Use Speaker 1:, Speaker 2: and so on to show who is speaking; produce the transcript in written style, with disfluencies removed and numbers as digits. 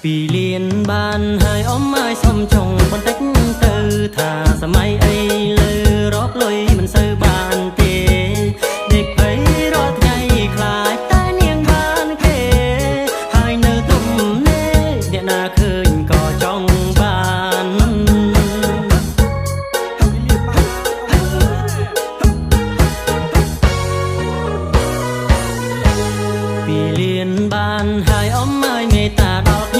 Speaker 1: ពីលៀនបានហើយអមឲ្យសុំចុងបន្តិចទៅថាសម័យអីលើរកលុយមិនសូវបានទេដេកភ័យរាល់ថ្ងៃខ្លាចតែនាងបានគេហើយនៅទុំនេអ្នកណាឃើញក៏ចង់បានពីលៀនបានហើយអមឲ្យមេត្តាដល់